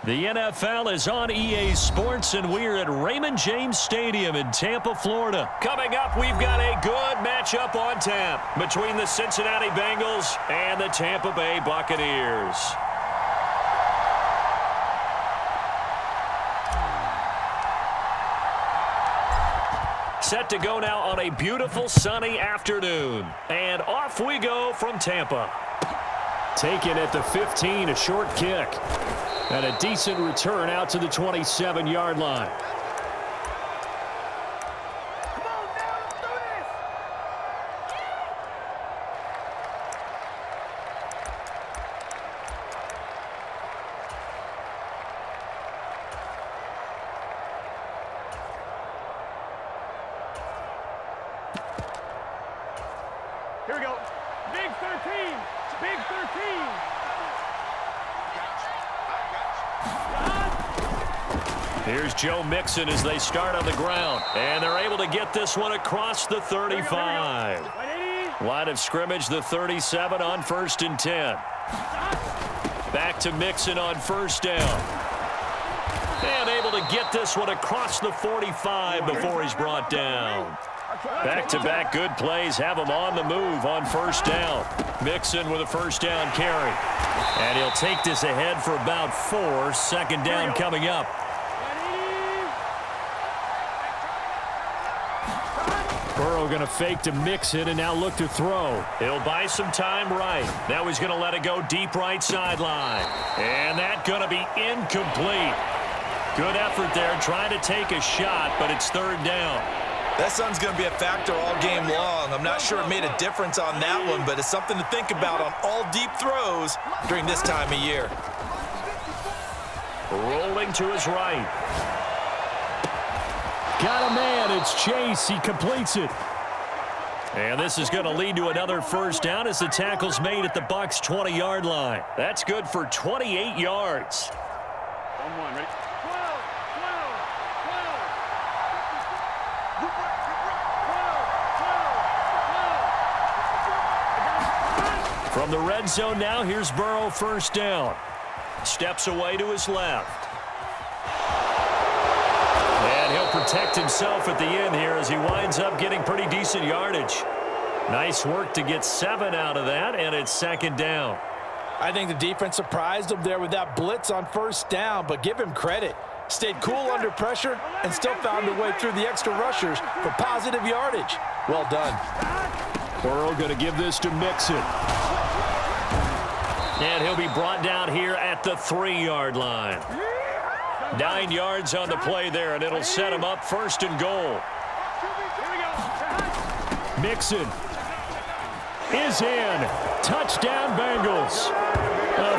The NFL is on EA Sports, and we're at Raymond James Stadium in Tampa, Florida. Coming up, we've got a good matchup on tap between the Cincinnati Bengals and the Tampa Bay Buccaneers. Set to go now on a beautiful sunny afternoon. And off we go from Tampa. Taken at the 15, a short kick. And a decent return out to the 27-yard line. Here we go. Big 13. Big 13. Here's Joe Mixon as they start on the ground. And they're able to get this one across the 35. Line of scrimmage, the 37 on 1st and 10. Back to Mixon on 1st down. And able to get this one across the 45 before he's brought down. Back-to-back good plays have him on the move on 1st down. Mixon with a 1st down carry. And he'll take this ahead for about 4. 2nd down coming up. Burrow going to fake to Mixon and now look to throw. He'll buy some time right. Now he's going to let it go deep right sideline. And that's going to be incomplete. Good effort there trying to take a shot, but it's 3rd down. That sun's going to be a factor all game long. I'm not sure it made a difference on that one, but it's something to think about on all deep throws during this time of year. Rolling to his right. Got a man. It's Chase. He completes it. And this is going to lead to another 1st down as the tackle's made at the Bucs' 20-yard line. That's good for 28 yards. 1-1, ready? From the red zone now, here's Burrow 1st down. Steps away to his left. And he'll protect himself at the end here as he winds up getting pretty decent yardage. Nice work to get 7 out of that, and it's 2nd down. I think the defense surprised him there with that blitz on 1st down, but give him credit. Stayed cool under pressure and still found a way through the extra rushers for positive yardage. Well done. Burrow going to give this to Mixon. And he'll be brought down here at the 3-yard line. 9 yards on the play there, and it'll set him up 1st and goal. Mixon is in. Touchdown, Bengals.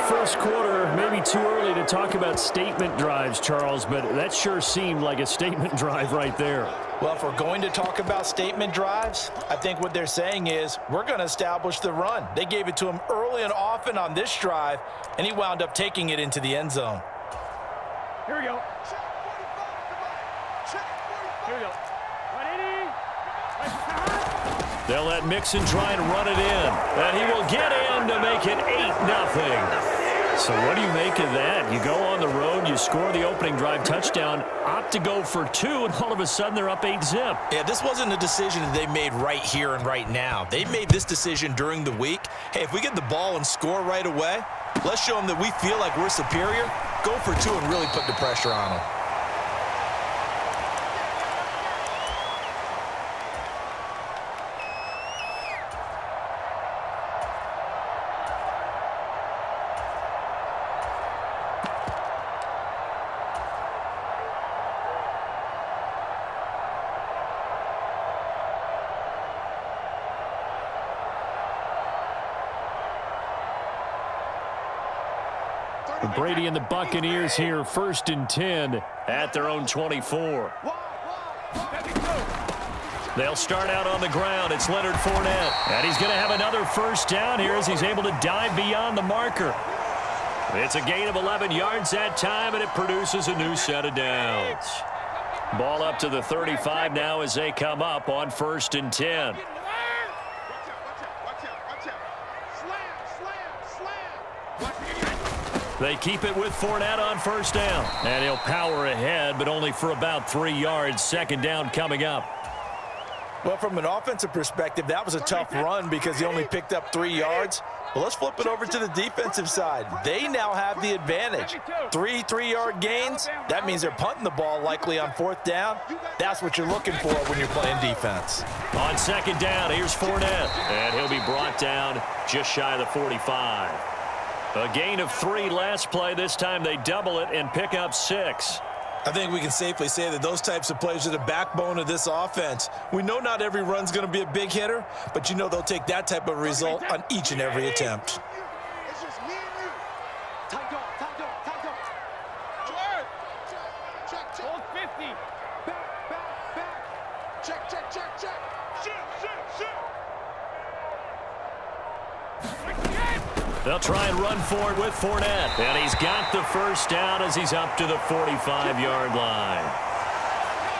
First quarter, maybe too early to talk about statement drives, Charles, but that sure seemed like a statement drive right there. Well, if we're going to talk about statement drives, I think what they're saying is we're going to establish the run. They gave it to him early and often on this drive, and he wound up taking it into the end zone. Here we go. Here we go. 180. They'll let Mixon try and run it in. And he will get in to make it 8-0. So what do you make of that? You go on the road, you score the opening drive touchdown, opt to go for 2, and all of a sudden they're up 8-zip. Yeah, this wasn't a decision that they made right here and right now. They made this decision during the week. Hey, if we get the ball and score right away, let's show them that we feel like we're superior. Go for 2 and really put the pressure on them. Brady and the Buccaneers here, 1st and 10 at their own 24. They'll start out on the ground. It's Leonard Fournette. And he's going to have another 1st down here as he's able to dive beyond the marker. It's a gain of 11 yards that time, and it produces a new set of downs. Ball up to the 35 now as they come up on 1st and 10. They keep it with Fournette on first down. And he'll power ahead, but only for about 3 yards. Second down coming up. Well, from an offensive perspective, that was a tough run because he only picked up 3 yards. Well, let's flip it over to the defensive side. They now have the advantage. 3 3-yard gains. That means they're punting the ball likely on fourth down. That's what you're looking for when you're playing defense. On second down, here's Fournette. And he'll be brought down just shy of the 45. A gain of 3 last play. This time they double it and pick up 6. I think we can safely say that those types of plays are the backbone of this offense. We know not every run's going to be a big hitter, but you know they'll take that type of result on each and every attempt. It's just me and you. Tight go. Check. Hold 50. Back. Check. Shoot. They'll try and run for it with Fournette. And he's got the first down as he's up to the 45-yard line.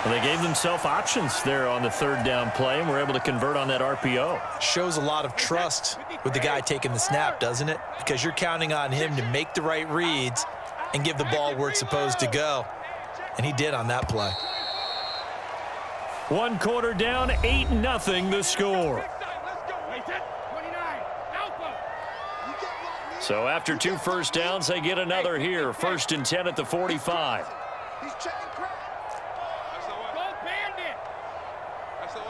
Well, they gave themselves options there on the third down play and were able to convert on that RPO. Shows a lot of trust with the guy taking the snap, doesn't it? Because you're counting on him to make the right reads and give the ball where it's supposed to go. And he did on that play. 1 quarter down, 8-0 the score. So after 2 first downs, they get another here. 1st and 10 at the 45. He's checking crap. Go bandit. SOS.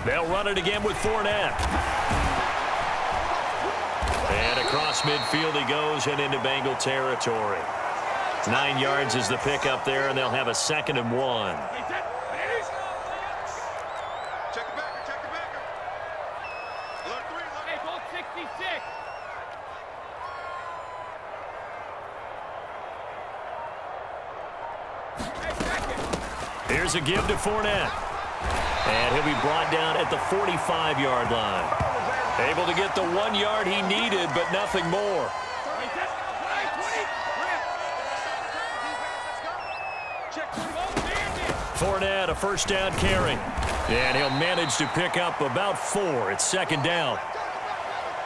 They'll run it again with Fournette. And across midfield he goes and into Bengal territory. 9 yards is the pickup there, and they'll have a 2nd and 1. Here's a give to Fournette. And he'll be brought down at the 45-yard line. Able to get the 1 yard he needed, but nothing more. Fournette, a first down carry. And he'll manage to pick up about 4. It's 2nd down.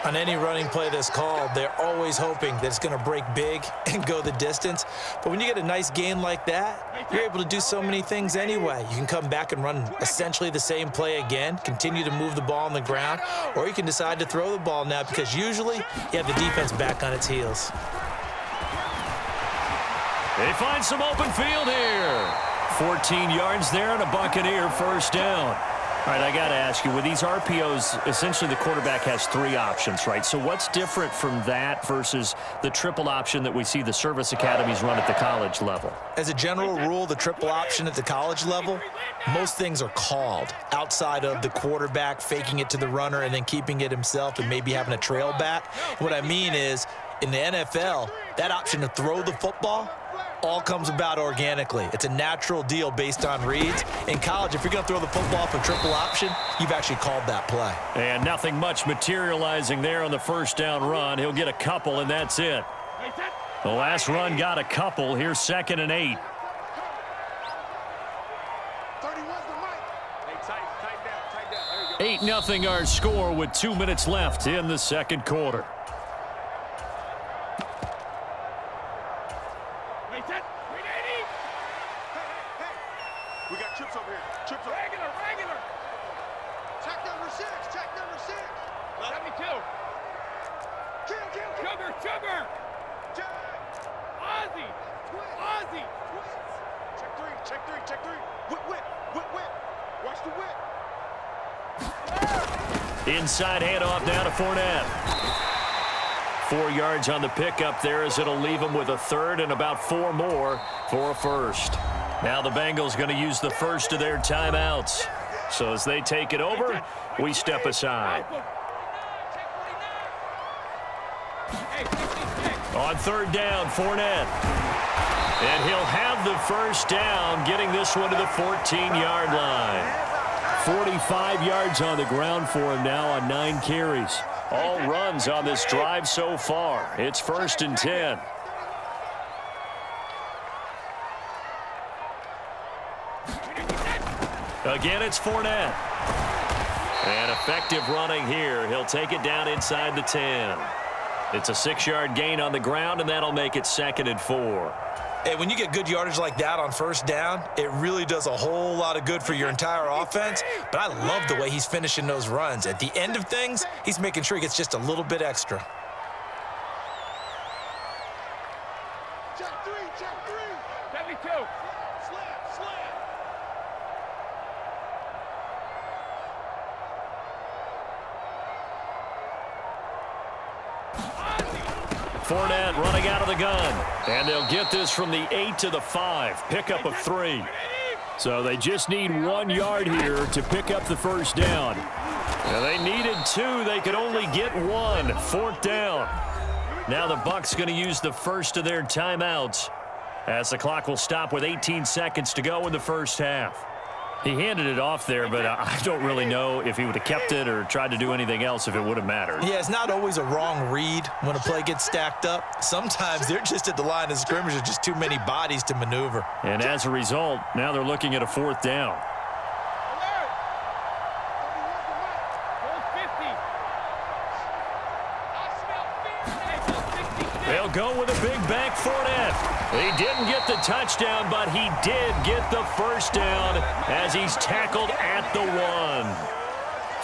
On any running play that's called, they're always hoping that it's going to break big and go the distance. But when you get a nice gain like that, you're able to do so many things anyway. You can come back and run essentially the same play again, continue to move the ball on the ground, or you can decide to throw the ball now because usually you have the defense back on its heels. They find some open field here. 14 yards there and a Buccaneer first down. All right, I got to ask you, with these RPOs, essentially the quarterback has 3 options, right? So what's different from that versus the triple option that we see the service academies run at the college level? As a general rule, the triple option at the college level, most things are called outside of the quarterback faking it to the runner and then keeping it himself and maybe having a trail back. What I mean is, in the NFL, that option to throw the football all comes about organically. It's a natural deal based on reads. In college, if you're going to throw the football for triple option, you've actually called that play. And nothing much materializing there on the first down run. He'll get a couple, and that's it. The last run got a couple. Here's 2nd and 8. 8-0 our score with 2 minutes left in the 2nd quarter. We got chips over here. Chips over here. Regular. Check number 6. Let me kill. Sugar. Ozzy. Check 3. Whip. Watch the whip. Inside handoff now to Fournette. 4 yards on the pickup there as it'll leave him with a 3rd and about 4 more for a first. Now the Bengals going to use the first of their timeouts. So as they take it over, we step aside. On 3rd down, Fournette. And he'll have the first down, getting this one to the 14-yard line. 45 yards on the ground for him now on 9 carries. All runs on this drive so far. It's 1st and 10. Again, it's Fournette. And effective running here. He'll take it down inside the 10. It's a 6-yard gain on the ground, and that'll make it 2nd and 4. Hey, when you get good yardage like that on first down, it really does a whole lot of good for your entire offense. But I love the way he's finishing those runs. At the end of things, he's making sure he gets just a little bit extra. Check three. 72. Slam. Fournette running out of the gun. And they'll get this from the 8 to the 5. Pickup of 3. So they just need 1 yard here to pick up the first down. Now they needed 2. They could only get 1. 4th down. Now the Bucs going to use the first of their timeouts as the clock will stop with 18 seconds to go in the first half. He handed it off there, but I don't really know if he would have kept it or tried to do anything else if it would have mattered. Yeah, it's not always a wrong read when a play gets stacked up. Sometimes they're just at the line of scrimmage with just too many bodies to maneuver. And as a result, now they're looking at a 4th down. They'll go with a big back Fournette. He didn't get the touchdown, but he did get the first down as he's tackled at the 1.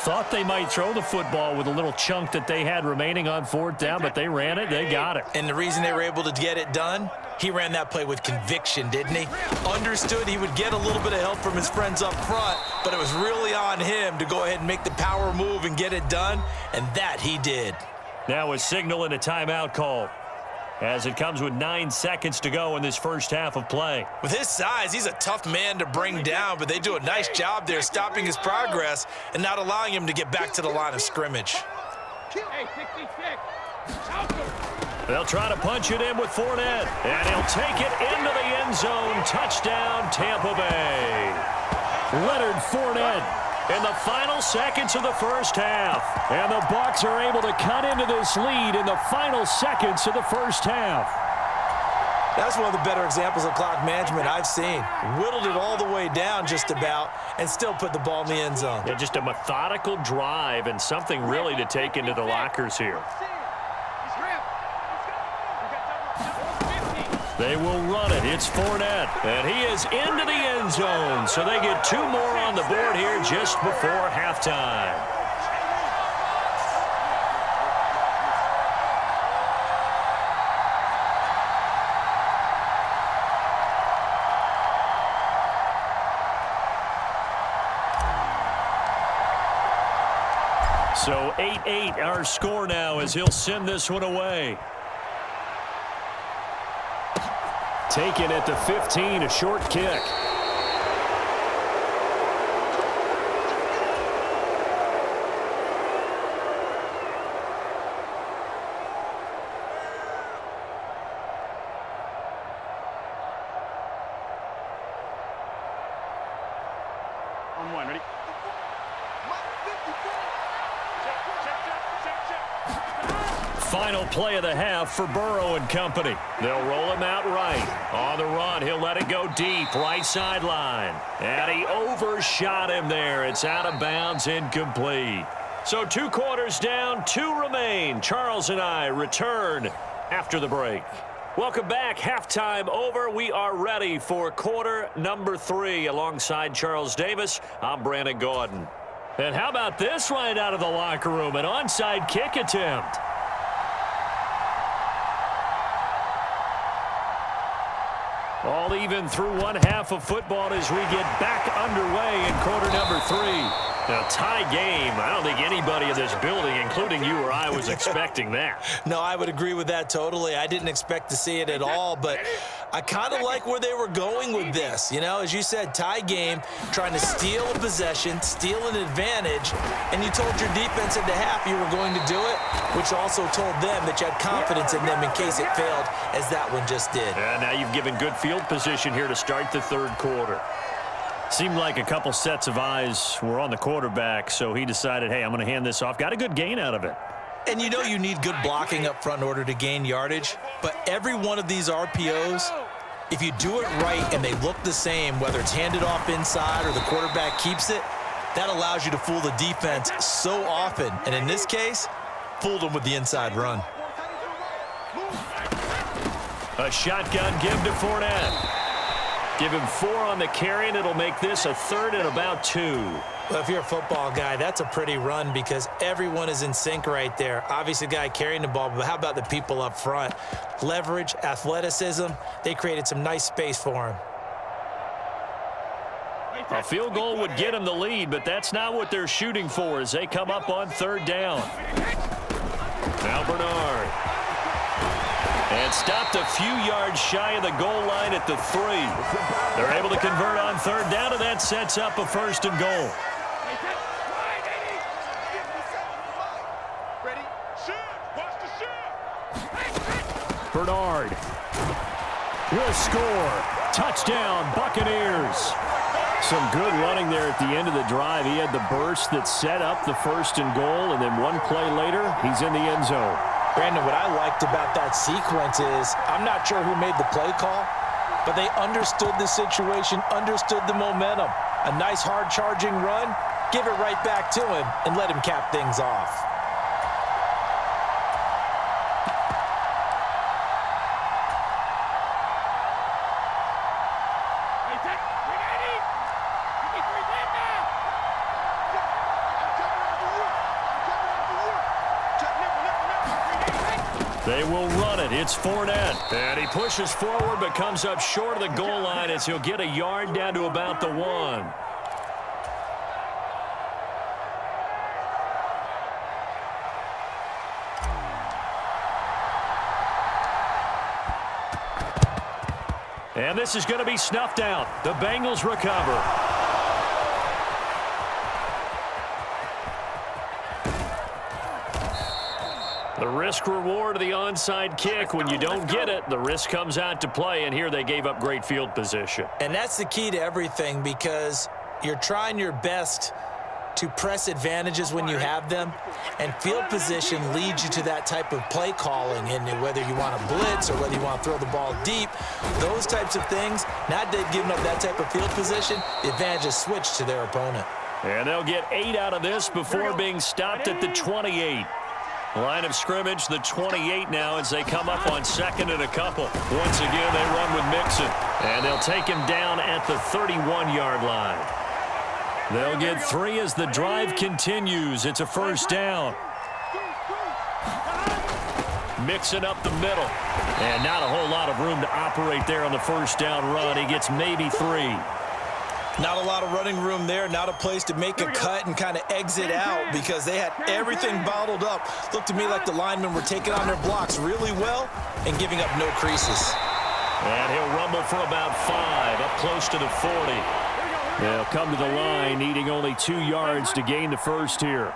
Thought they might throw the football with a little chunk that they had remaining on 4th down, but they ran it. They got it. And the reason they were able to get it done, he ran that play with conviction, didn't he? Understood he would get a little bit of help from his friends up front, but it was really on him to go ahead and make the power move and get it done, and that he did. Now a signal and a timeout call, as it comes with 9 seconds to go in this first half of play. With his size, he's a tough man to bring down, but they do a nice job there stopping his progress and not allowing him to get back to the line of scrimmage. Hey, 66. They'll try to punch it in with Fournette, and he'll take it into the end zone. Touchdown, Tampa Bay. Leonard Fournette in the final seconds of the first half. And the Bucs are able to cut into this lead in the final seconds of the first half. That's one of the better examples of clock management I've seen. Whittled it all the way down just about and still put the ball in the end zone. Yeah, just a methodical drive and something really to take into the lockers here. They will run it. It's Fournette, and he is into the end zone. So they get 2 more on the board here just before halftime. So 8-8 our score now as he'll send this one away. Taken at the 15, a short kick. On 1, ready? Final play of the half for Burrow and company. They'll roll him out right. On the run, he'll let it go deep, right sideline. And he overshot him there. It's out of bounds, incomplete. So 2 quarters down, 2 remain. Charles and I return after the break. Welcome back. Halftime over. We are ready for quarter number 3. Alongside Charles Davis, I'm Brandon Gordon. And how about this right out of the locker room? An onside kick attempt. All even through one half of football as we get back underway in quarter number 3. Now, tie game, I don't think anybody in this building, including you or I, was expecting that. No, I would agree with that totally. I didn't expect to see it at all, but I kind of like where they were going with this. You know, as you said, tie game, trying to steal a possession, steal an advantage, and you told your defense at the half you were going to do it, which also told them that you had confidence in them in case it failed, as that one just did. And now you've given good field position here to start the 3rd quarter. Seemed like a couple sets of eyes were on the quarterback, so he decided, hey, I'm going to hand this off. Got a good gain out of it. And you know you need good blocking up front in order to gain yardage, but every one of these RPOs, if you do it right and they look the same, whether it's handed off inside or the quarterback keeps it, that allows you to fool the defense so often. And in this case, fooled them with the inside run. A shotgun give to Fournette. Give him 4 on the carry, and it'll make this a 3rd and about 2. Well, if you're a football guy, that's a pretty run because everyone is in sync right there. Obviously, the guy carrying the ball, but how about the people up front? Leverage, athleticism, they created some nice space for him. A field goal would get him the lead, but that's not what they're shooting for as they come up on 3rd down. Now Bernard. And stopped a few yards shy of the goal line at the 3. They're able to convert on 3rd down, and that sets up a 1st and goal. Bernard will score. Touchdown, Buccaneers. Some good running there at the end of the drive. He had the burst that set up the 1st and goal, and then one play later, he's in the end zone. Brandon, what I liked about that sequence is I'm not sure who made the play call, but they understood the situation, understood the momentum. A nice hard-charging run, give it right back to him, and let him cap things off. They will run it. It's Fournette. And he pushes forward but comes up short of the goal line as he'll get a yard down to about the 1. And this is going to be snuffed out. The Bengals recover. The risk-reward of the onside kick. When you don't get it, the risk comes out to play, and here they gave up great field position. And that's the key to everything because you're trying your best to press advantages when you have them, and field position leads you to that type of play calling, and whether you want to blitz or whether you want to throw the ball deep, those types of things, now that they've given up that type of field position, the advantage is switched to their opponent. And they'll get 8 out of this before being stopped at the 28. Line of scrimmage, the 28 now as they come up on 2nd and a couple. Once again, they run with Mixon. And they'll take him down at the 31-yard line. They'll get 3 as the drive continues. It's a 1st down. Mixon up the middle. And not a whole lot of room to operate there on the 1st down run. He gets maybe 3. Not a lot of running room there, not a place to make a cut and kind of exit out because they had everything bottled up. Looked to me like the linemen were taking on their blocks really well and giving up no creases. And he'll rumble for about 5, up close to the 40. They'll come to the line, needing only 2 yards to gain the 1st here.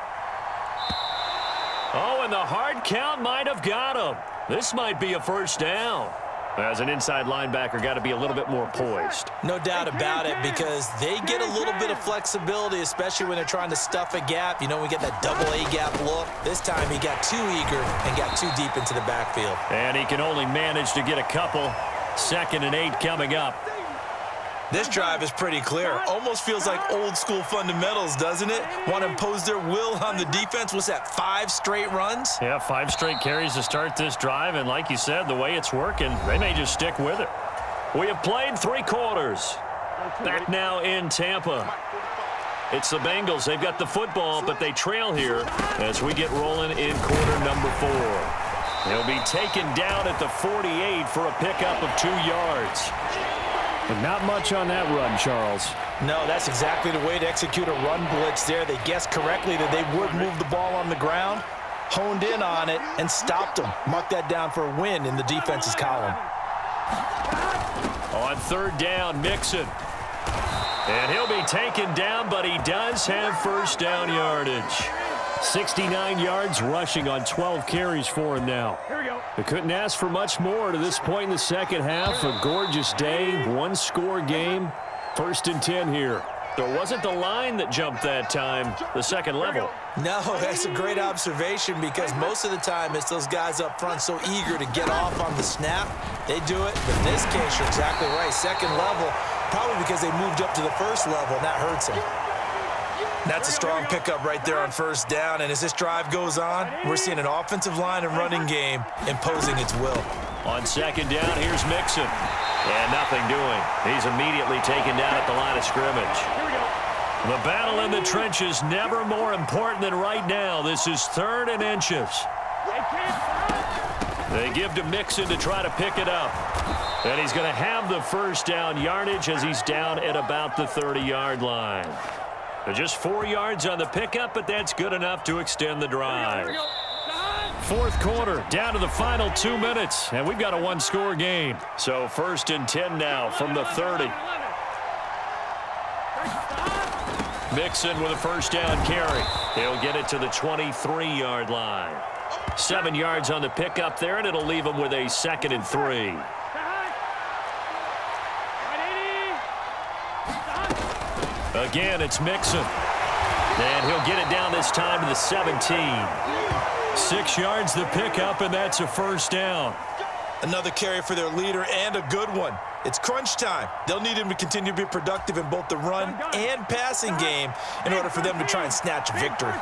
Oh, and the hard count might have got him. This might be a 1st down. As an inside linebacker, got to be a little bit more poised. No doubt about it because they get a little bit of flexibility, especially when they're trying to stuff a gap. You know, we get that double A gap look. This time he got too eager and got too deep into the backfield. And he can only manage to get a couple. 2nd and 8 coming up. This drive is pretty clear. Almost feels like old school fundamentals, doesn't it? Want to impose their will on the defense. What's that, 5 straight runs? Yeah, 5 straight carries to start this drive. And like you said, the way it's working, they may just stick with it. We have played 3 quarters. Back now in Tampa. It's the Bengals. They've got the football, but they trail here as we get rolling in quarter number 4. He'll be taken down at the 48 for a pickup of 2 yards. But not much on that run, Charles. No, that's exactly the way to execute a run blitz there. They guessed correctly that they would move the ball on the ground, honed in on it, and stopped them. Mark that down for a win in the defense's column. On 3rd down, Mixon. And he'll be taken down, but he does have 1st down yardage. 69 yards rushing on 12 carries for him now. Here we go. They couldn't ask for much more to this point in the second half. A gorgeous day, 1-score game. 1st and 10 here. There wasn't the line that jumped that time, the second level. No, that's a great observation because most of the time it's those guys up front so eager to get off on the snap. They do it, but in this case, you're exactly right. Second level, probably because they moved up to the 1st level, and that hurts them. That's a strong pickup right there on first down, and as this drive goes on, we're seeing an offensive line and running game imposing its will. On second down, here's Mixon. And nothing doing. He's immediately taken down at the line of scrimmage. The battle in the trenches never more important than right now. This is 3rd and inches. They give to Mixon to try to pick it up. And he's going to have the first down yardage as he's down at about the 30-yard line. Just 4 yards on the pickup, but that's good enough to extend the drive. 4th quarter, down to the final 2 minutes, and we've got a one-score game. So 1st and 10 now from the 30. Mixon with a first down carry. He'll get it to the 23-yard line. 7 yards on the pickup there, and it'll leave him with a 2nd and 3. Again, it's Mixon. And he'll get it down this time to the 17. 6 yards the pickup, and that's a first down. Another carry for their leader, and a good one. It's crunch time. They'll need him to continue to be productive in both the run and passing game in order for them to try and snatch victory.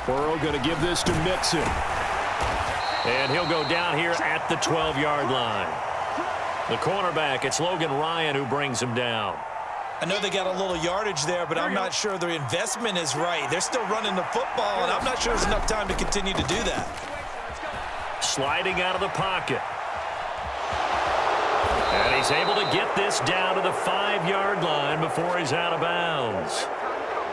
Burrow going to give this to Mixon. And he'll go down here at the 12-yard line. The cornerback, it's Logan Ryan who brings him down. I know they got a little yardage there, but I'm not sure their investment is right. They're still running the football, and I'm not sure there's enough time to continue to do that. Sliding out of the pocket. And he's able to get this down to the 5-yard line before he's out of bounds.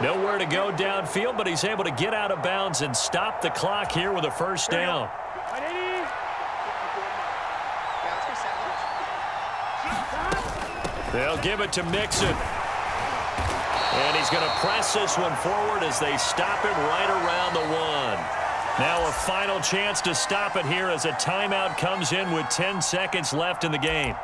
Nowhere to go downfield, but he's able to get out of bounds and stop the clock here with a first down. They'll give it to Mixon. And he's going to press this one forward as they stop him right around the 1. Now a final chance to stop it here as a timeout comes in with 10 seconds left in the game.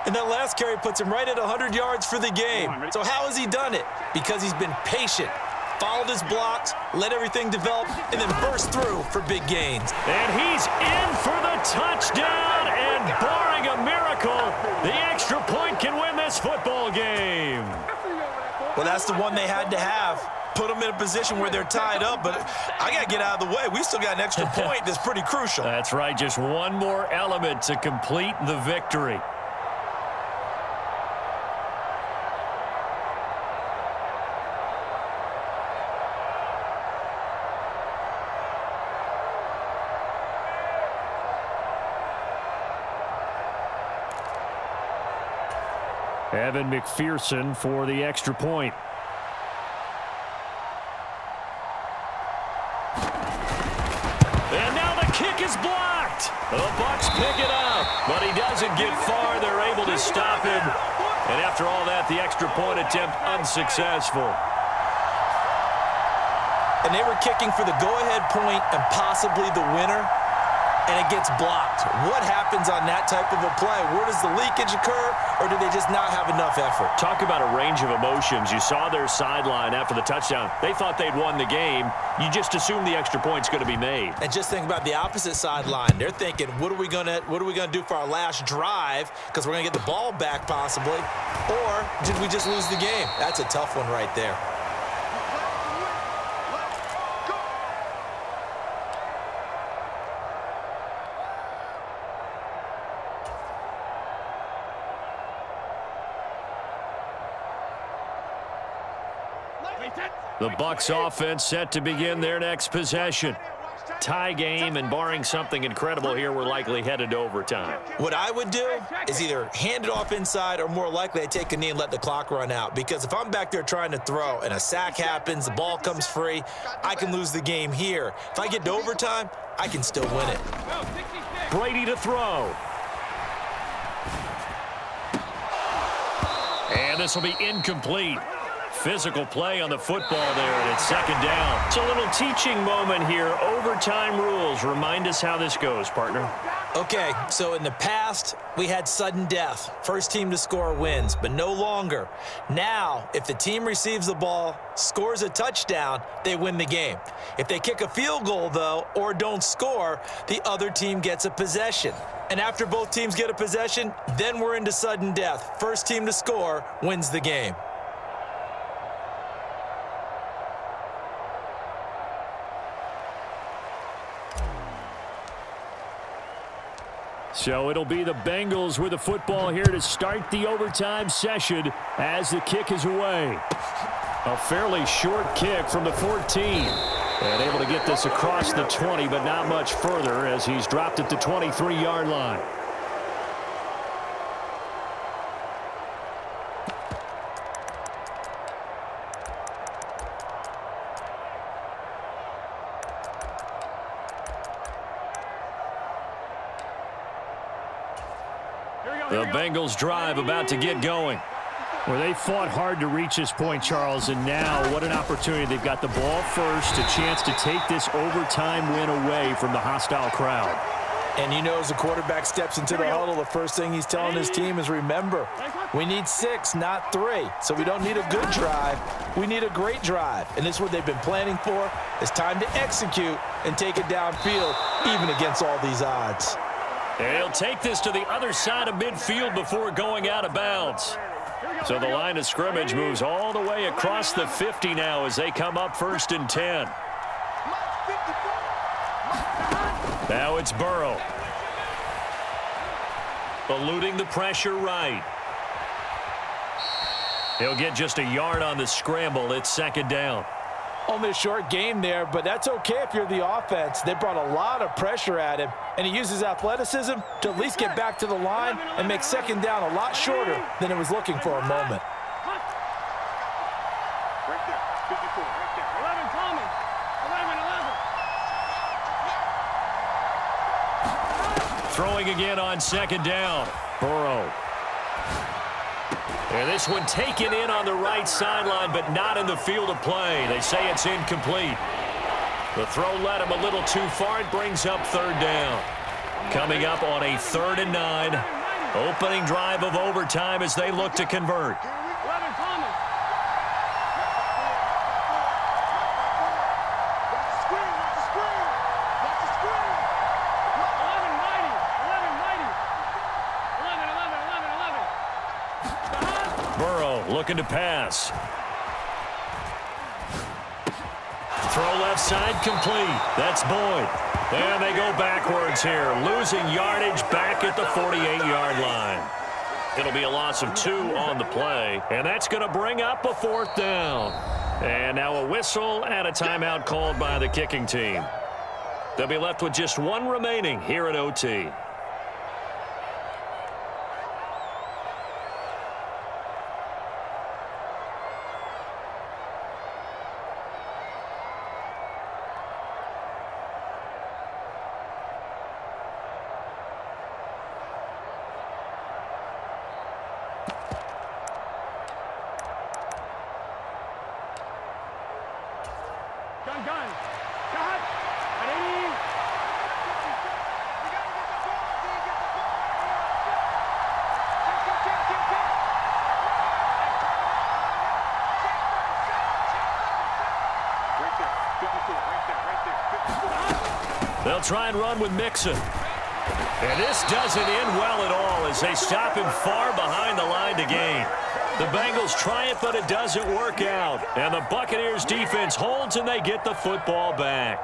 And that last carry puts him right at 100 yards for the game. So how has he done it? Because he's been patient, followed his blocks, let everything develop, and then burst through for big gains. And he's in for the touchdown, and barring a miracle, the extra point can win this football game. Well, that's the one they had to have. Put them in a position where they're tied up, but I got to get out of the way. We still got an extra point that's pretty crucial. That's right, just one more element to complete the victory. Evan McPherson for the extra point. And now the kick is blocked. The Bucs pick it up, but he doesn't get far. They're able to stop him. And after all that, the extra point attempt unsuccessful. And they were kicking for the go-ahead point and possibly the winner, and it gets blocked. What happens on that type of a play? Where does the leakage occur, or do they just not have enough effort? Talk about a range of emotions. You saw their sideline after the touchdown. They thought they'd won the game. You just assume the extra point's going to be made. And just think about the opposite sideline. They're thinking, what are we going to do for our last drive, because we're going to get the ball back possibly, or did we just lose the game? That's a tough one right there. The Bucs offense set to begin their next possession. Tie game, and barring something incredible here, we're likely headed to overtime. What I would do is either hand it off inside, or more likely I take a knee and let the clock run out. Because if I'm back there trying to throw and a sack happens, the ball comes free, I can lose the game here. If I get to overtime, I can still win it. Brady to throw. And this will be incomplete. Physical play on the football there, and it's second down. It's a little teaching moment here. Overtime rules. Remind us how this goes, partner. Okay, so in the past, we had sudden death. First team to score wins, but no longer. Now, if the team receives the ball, scores a touchdown, they win the game. If they kick a field goal, though, or don't score, the other team gets a possession. And after both teams get a possession, then we're into sudden death. First team to score wins the game. So it'll be the Bengals with the football here to start the overtime session as the kick is away. A fairly short kick from the 14. And able to get this across the 20, but not much further as he's dropped at the 23-yard line. The Bengals drive about to get going. Well, they fought hard to reach this point, Charles, and now what an opportunity. They've got the ball first, a chance to take this overtime win away from the hostile crowd. And you know, as the quarterback steps into the huddle, the first thing he's telling his team is, remember, we need 6, not 3. So we don't need a good drive. We need a great drive. And this is what they've been planning for. It's time to execute and take it downfield, even against all these odds. And he'll take this to the other side of midfield before going out of bounds. So the line of scrimmage moves all the way across the 50 now as they come up 1st and 10. Now it's Burrow. Eluding the pressure right. He'll get just a yard on the scramble. It's 2nd down. Only a short game there, but that's okay if you're the offense. They brought a lot of pressure at him, and he uses athleticism to at least get back to the line and make 2nd down a lot shorter than it was looking for a moment. Right there, 54, right there. 11 coming. 11. Throwing again on 2nd down. Burrow. And this one taken in on the right sideline, but not in the field of play. They say it's incomplete. The throw led him a little too far. It brings up 3rd down. Coming up on a 3rd and 9. Opening drive of overtime as they look to convert. 11 coming. Watch the screen, watch the screen. Watch the screen. 11 mighty. 11 mighty. 11, 11, 11, 11. Burrow looking to pass. Throw left side complete. That's Boyd. And they go backwards here, losing yardage back at the 48-yard line. It'll be a loss of 2 on the play, and that's going to bring up a 4th down. And now a whistle and a timeout called by the kicking team. They'll be left with just 1 remaining here at OT. Gun. Cut. Ready. Right there. 54. Right there. They'll try and run with Mixon. And this doesn't end well at all as they stop him far behind the line to gain. The Bengals try it, but it doesn't work out. And the Buccaneers defense holds, and they get the football back.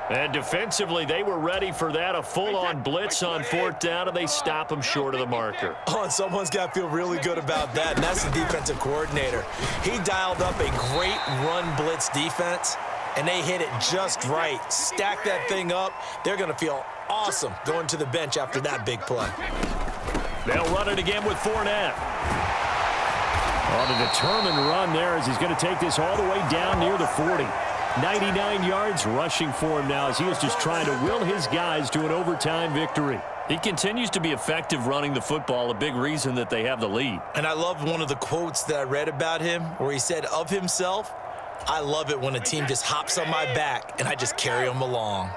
And defensively, they were ready for that, a full-on blitz on 4th down, and they stop him short of the marker. Oh, and someone's got to feel really good about that, and that's the defensive coordinator. He dialed up a great run blitz defense, and they hit it just right. Stack that thing up. They're going to feel awesome going to the bench after that big play. They'll run it again with Fournette. On a determined run there as he's going to take this all the way down near the 40. 99 yards rushing for him now as he is just trying to will his guys to an overtime victory. He continues to be effective running the football, a big reason that they have the lead. And I love one of the quotes that I read about him where he said of himself, I love it when a team just hops on my back and I just carry them along.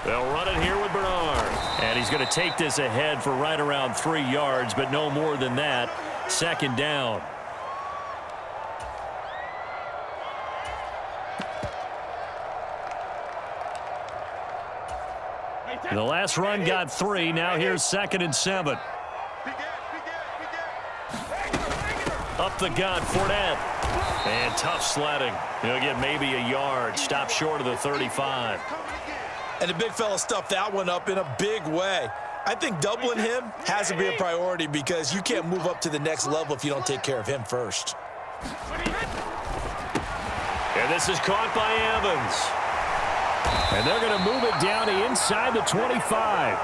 They'll run it here with Bernard. And he's going to take this ahead for right around 3 yards, but no more than that. 2nd down. The last run got 3. Now here's 2nd and 7. Up the gut, Fournette. And tough sledding. He'll get maybe a yard. Stop short of the 35. And the big fella stuffed that one up in a big way. I think doubling him has to be a priority because you can't move up to the next level if you don't take care of him first. And this is caught by Evans. And they're going to move it down to inside the 25.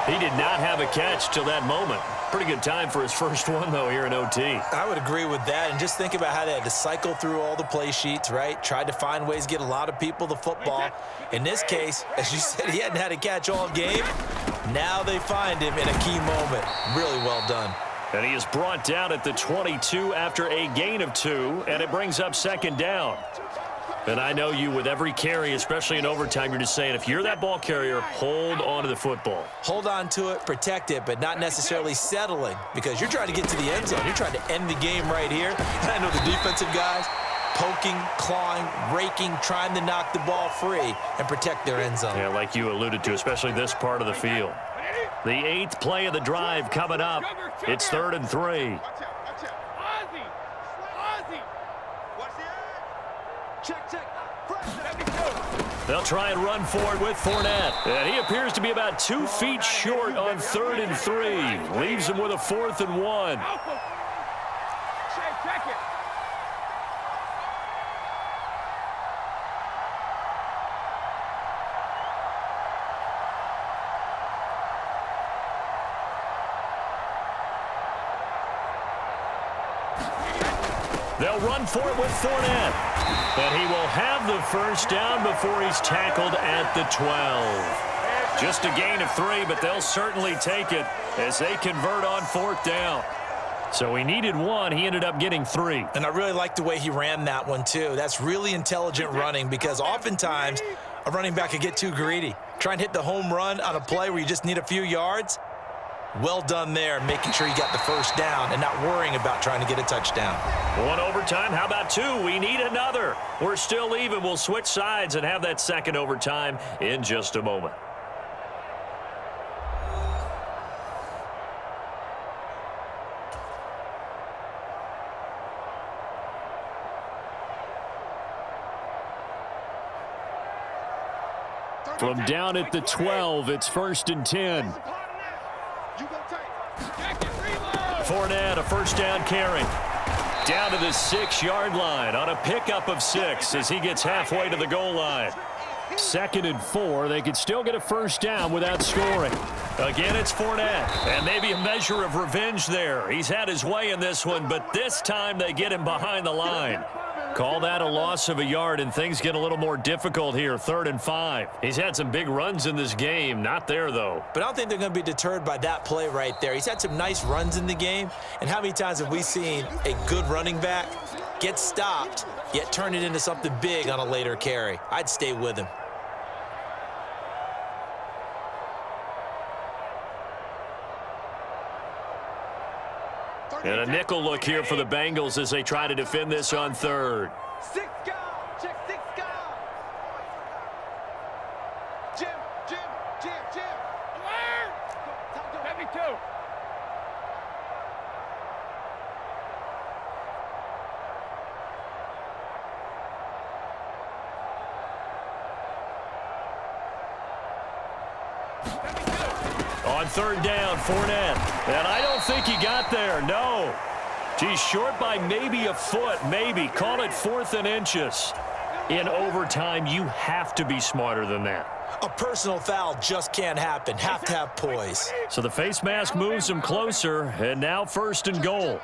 He did not have a catch till that moment. Pretty good time for his first one, though, here in OT. I would agree with that. And just think about how they had to cycle through all the play sheets, right? Tried to find ways to get a lot of people the football. In this case, as you said, he hadn't had a catch all game. Now they find him in a key moment. Really well done. And he is brought down at the 22 after a gain of 2, and it brings up second down. And I know you, with every carry, especially in overtime, you're just saying, if you're that ball carrier, hold on to the football. Hold on to it, protect it, but not necessarily settling, because you're trying to get to the end zone. You're trying to end the game right here. And I know the defensive guys poking, clawing, raking, trying to knock the ball free and protect their end zone. Yeah, like you alluded to, especially this part of the field. The 8th play of the drive coming up. It's 3rd and 3. They'll try and run for it with Fournette. And he appears to be about 2 feet short on 3rd and 3. Leaves him with a 4th and 1. They'll run for it with Fournette. And he will have the first down before he's tackled at the 12. Just a gain of 3, but they'll certainly take it as they convert on 4th down. So he needed 1. He ended up getting 3. And I really like the way he ran that one, too. That's really intelligent running because oftentimes a running back could get too greedy. Try and hit the home run on a play where you just need a few yards. Well done there, making sure you got the first down and not worrying about trying to get a touchdown. 1 overtime. How about 2? We need another. We're still even. We'll switch sides and have that 2nd overtime in just a moment. From down at the 12, it's 1st and 10. Fournette, a first down carry. Down to the 6-yard line on a pickup of 6 as he gets halfway to the goal line. 2nd and 4. They could still get a first down without scoring. Again, it's Fournette. And maybe a measure of revenge there. He's had his way in this one, but this time they get him behind the line. Call that a loss of a yard, and things get a little more difficult here. 3rd and 5. He's had some big runs in this game. Not there, though. But I don't think they're going to be deterred by that play right there. He's had some nice runs in the game. And how many times have we seen a good running back get stopped, yet turn it into something big on a later carry? I'd stay with him. And a nickel look here for the Bengals as they try to defend this on 3rd. 6 guard. Check 6 guard. Jim. Alert. 72. On 3rd down, Fournette. And I don't think he got there, no. He's short by maybe a foot, maybe. Call it 4th and inches. In overtime, you have to be smarter than that. A personal foul just can't happen. Have to have poise. So the face mask moves him closer, and now 1st and goal.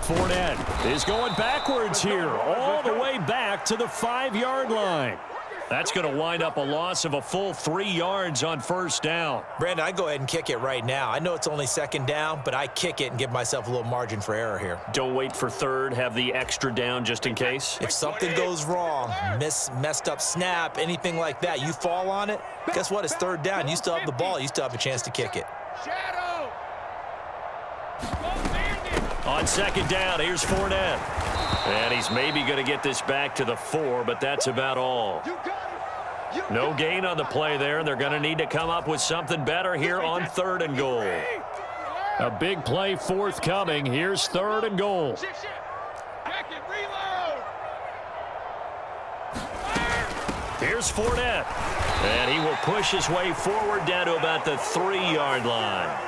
Fournette is going backwards here, all the way back to the 5-yard line. That's going to wind up a loss of a full 3 yards on 1st down. Brandon, I go ahead and kick it right now. I know it's only 2nd down, but I kick it and give myself a little margin for error here. Don't wait for 3rd. Have the extra down just in case. If something goes wrong, messed up snap, anything like that, you fall on it, guess what? It's 3rd down. You still have the ball. You still have a chance to kick it. Shadow. On 2nd down, here's Fournette. And he's maybe going to get this back to the 4, but that's about all. No gain on the play there, and they're going to need to come up with something better here on 3rd and goal. A big play forthcoming. Here's 3rd and goal. Here's Fournette. And he will push his way forward down to about the 3-yard line.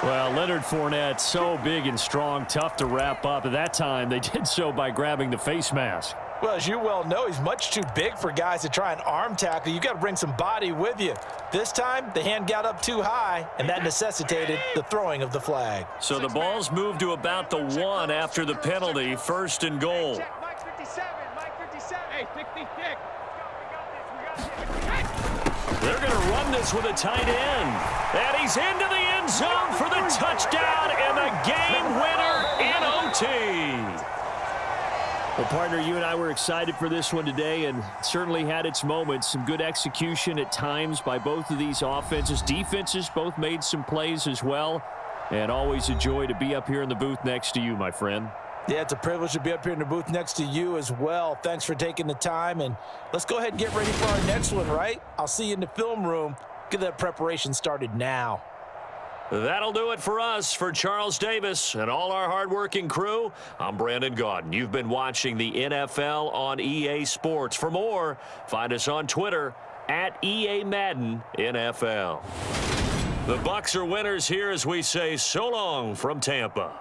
Well, Leonard Fournette, so big and strong, tough to wrap up. At that time, they did so by grabbing the face mask. Well, as you well know, he's much too big for guys to try and arm tackle. You got to bring some body with you. This time, the hand got up too high, and that necessitated the throwing of the flag. So the ball's moved to about the 1 after the penalty, 1st and goal. Mike 57, Mike 57. Hey, 66. They're going to run this with a tight end. And he's into the end zone for the touchdown and the game winner in OT. Well, partner, you and I were excited for this one today, and certainly had its moments. Some good execution at times by both of these offenses. Defenses both made some plays as well. And always a joy to be up here in the booth next to you, my friend. Yeah, it's a privilege to be up here in the booth next to you as well. Thanks for taking the time, and let's go ahead and get ready for our next one, right? I'll see you in the film room. Get that preparation started now. That'll do it for us. For Charles Davis and all our hardworking crew, I'm Brandon Gaudin. You've been watching the NFL on EA Sports. For more, find us on Twitter at EA Madden NFL. The Bucs are winners here as we say so long from Tampa.